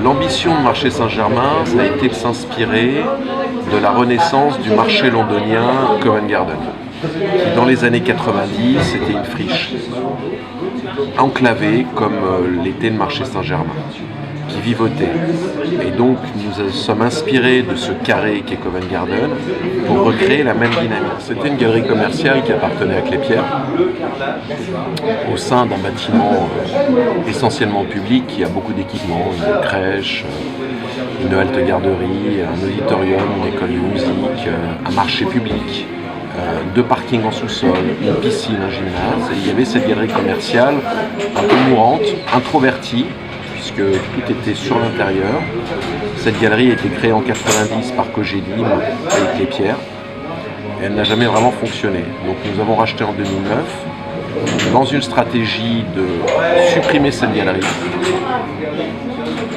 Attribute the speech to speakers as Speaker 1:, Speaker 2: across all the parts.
Speaker 1: L'ambition de Marché Saint-Germain, ça a été de s'inspirer de la renaissance du marché londonien Covent Garden, qui dans les années 90 c'était une friche, enclavée comme l'était le marché Saint-Germain, qui vivotait. Et donc nous sommes inspirés de ce carré qu'est Covent Garden pour recréer la même dynamique. C'était une galerie commerciale qui appartenait à Clépierre, au sein d'un bâtiment essentiellement public qui a beaucoup d'équipements, une crèche, une halte garderie, un auditorium, une école de musique, un marché public, 2 parkings en sous-sol, une piscine, un gymnase. Et il y avait cette galerie commerciale un peu mourante, introvertie, puisque tout était sur l'intérieur. Cette galerie a été créée en 90 par Cogedim avec Clépierre. Et elle n'a jamais vraiment fonctionné. Donc nous avons racheté en 2009 dans une stratégie de supprimer cette galerie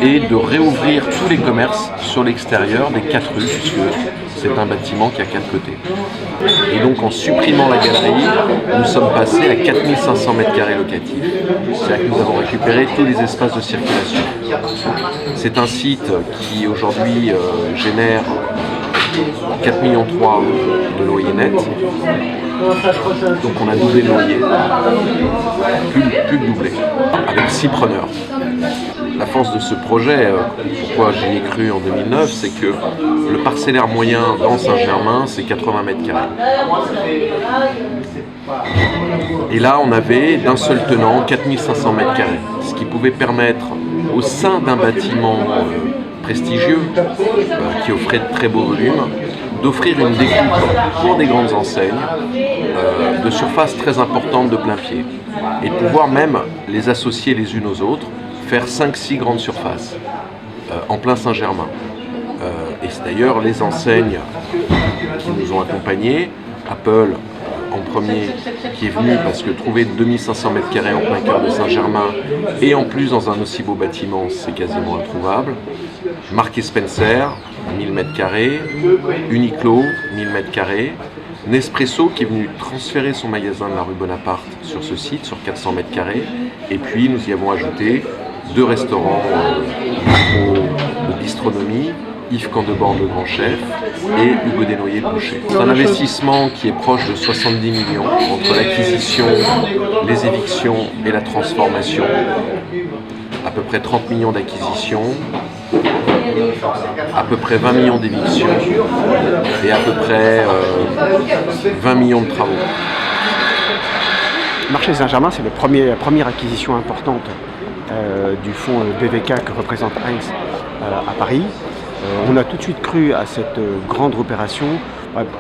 Speaker 1: et de réouvrir tous les commerces sur l'extérieur des 4 rues, puisque c'est un bâtiment qui a 4 côtés. Et donc en supprimant la galerie, nous sommes passés à 4500 m² locatifs. C'est-à-dire que nous avons récupéré tous les espaces de circulation. C'est un site qui aujourd'hui génère 4,3 millions de loyers nets. Donc on a doublé le loyer, plus de doublé, avec 6 preneurs. La force de ce projet, pourquoi j'y ai cru en 2009, c'est que le parcellaire moyen dans Saint-Germain, c'est 80 m². Et là, on avait d'un seul tenant 4500 m², ce qui pouvait permettre, au sein d'un bâtiment prestigieux, qui offrait de très beaux volumes, d'offrir une découpe pour des grandes enseignes de surface très importante de plein pied et de pouvoir même les associer les unes aux autres, faire 5-6 grandes surfaces en plein Saint-Germain. Et c'est d'ailleurs les enseignes qui nous ont accompagnés, Apple en premier, qui est venu parce que trouver 2500 m² en plein cœur de Saint-Germain et en plus dans un aussi beau bâtiment, c'est quasiment introuvable. Marks & Spencer, 1000 m², Uniqlo, 1000 m², Nespresso qui est venu transférer son magasin de la rue Bonaparte sur ce site, sur 400 m², et puis nous y avons ajouté 2 restaurants de bistronomie, Yves Candebord le Grand Chef et Hugo Desnoyers le Boucher. C'est un investissement qui est proche de 70 millions entre l'acquisition, les évictions et la transformation. À peu près 30 millions d'acquisitions, à peu près 20 millions d'évictions et à peu près 20 millions de travaux.
Speaker 2: Marché Saint-Germain, c'est la première acquisition importante du fonds BVK que représente Heinz à Paris. On a tout de suite cru à cette grande opération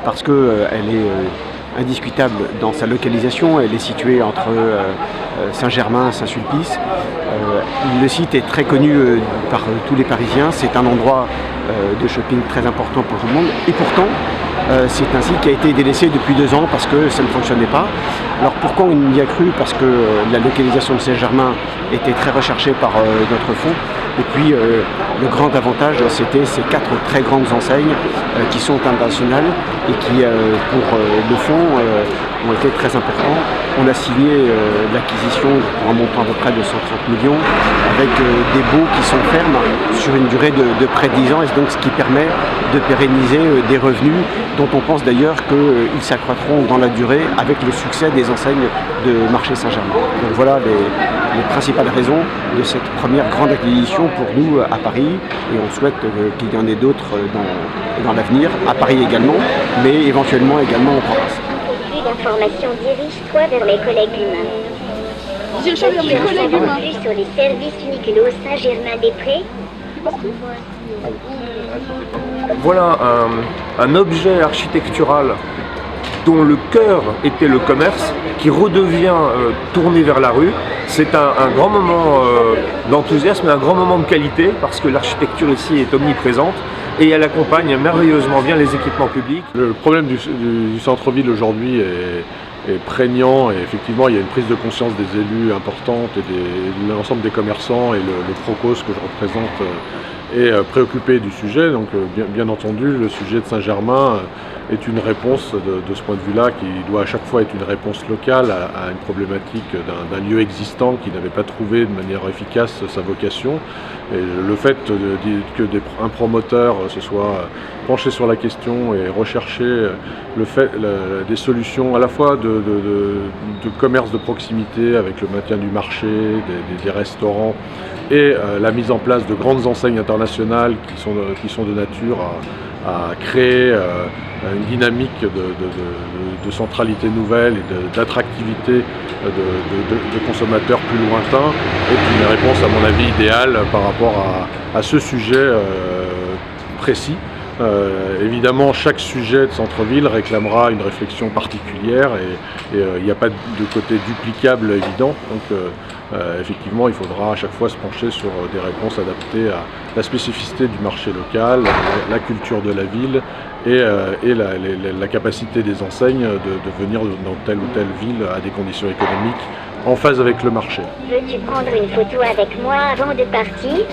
Speaker 2: parce qu'elle est indiscutable dans sa localisation. Elle est située entre Saint-Germain et Saint-Sulpice. Le site est très connu par tous les Parisiens. C'est un endroit de shopping très important pour tout le monde. Et pourtant, c'est un site qui a été délaissé depuis 2 ans parce que ça ne fonctionnait pas. Alors pourquoi on y a cru? Parce que la localisation de Saint-Germain était très recherchée par notre fonds. Et puis le grand avantage, c'était ces 4 très grandes enseignes qui sont internationales et qui, pour le fonds, ont été très importants. On a signé l'acquisition pour un montant à peu près de 130 millions avec des baux qui sont fermes sur une durée de près de 10 ans, et donc ce qui permet de pérenniser des revenus dont on pense d'ailleurs qu'ils s'accroîtront dans la durée avec le succès des enseignes de Marché Saint-Germain. Donc voilà les principales raisons de cette première grande acquisition pour nous à Paris, et on souhaite qu'il y en ait d'autres dans l'avenir, à Paris également, mais éventuellement également en province.
Speaker 3: Plus d'informations, dirige-toi vers les collègues humains.
Speaker 4: Dirige-toi vers les collègues humains.
Speaker 3: Plus sur les services Uniqlo Saint-Germain-des-Prés.
Speaker 5: Voilà un objet architectural dont le cœur était le commerce, qui redevient tourné vers la rue. C'est un grand moment d'enthousiasme et un grand moment de qualité, parce que l'architecture ici est omniprésente et elle accompagne merveilleusement bien les équipements publics.
Speaker 6: Le problème du centre-ville aujourd'hui est prégnant, et effectivement il y a une prise de conscience des élus importante et de l'ensemble des commerçants, et le Procos que je représente est préoccupé du sujet. Donc bien entendu, le sujet de Saint-Germain est une réponse de ce point de vue-là, qui doit à chaque fois être une réponse locale à une problématique d'un lieu existant qui n'avait pas trouvé de manière efficace sa vocation. Et le fait qu'un promoteur se soit penché sur la question et recherché des solutions à la fois de commerce de proximité avec le maintien du marché, des restaurants et la mise en place de grandes enseignes internationales qui sont de nature à créer une dynamique de centralité nouvelle et d'attractivité de consommateurs plus lointains est une réponse à mon avis idéale par rapport à ce sujet précis. Évidemment, chaque sujet de centre-ville réclamera une réflexion particulière et il n'y a pas de côté duplicable évident. Donc effectivement, il faudra à chaque fois se pencher sur des réponses adaptées à la spécificité du marché local, la culture de la ville et la capacité des enseignes de venir dans telle ou telle ville à des conditions économiques en phase avec le marché.
Speaker 3: Veux-tu prendre une photo avec moi avant de partir ?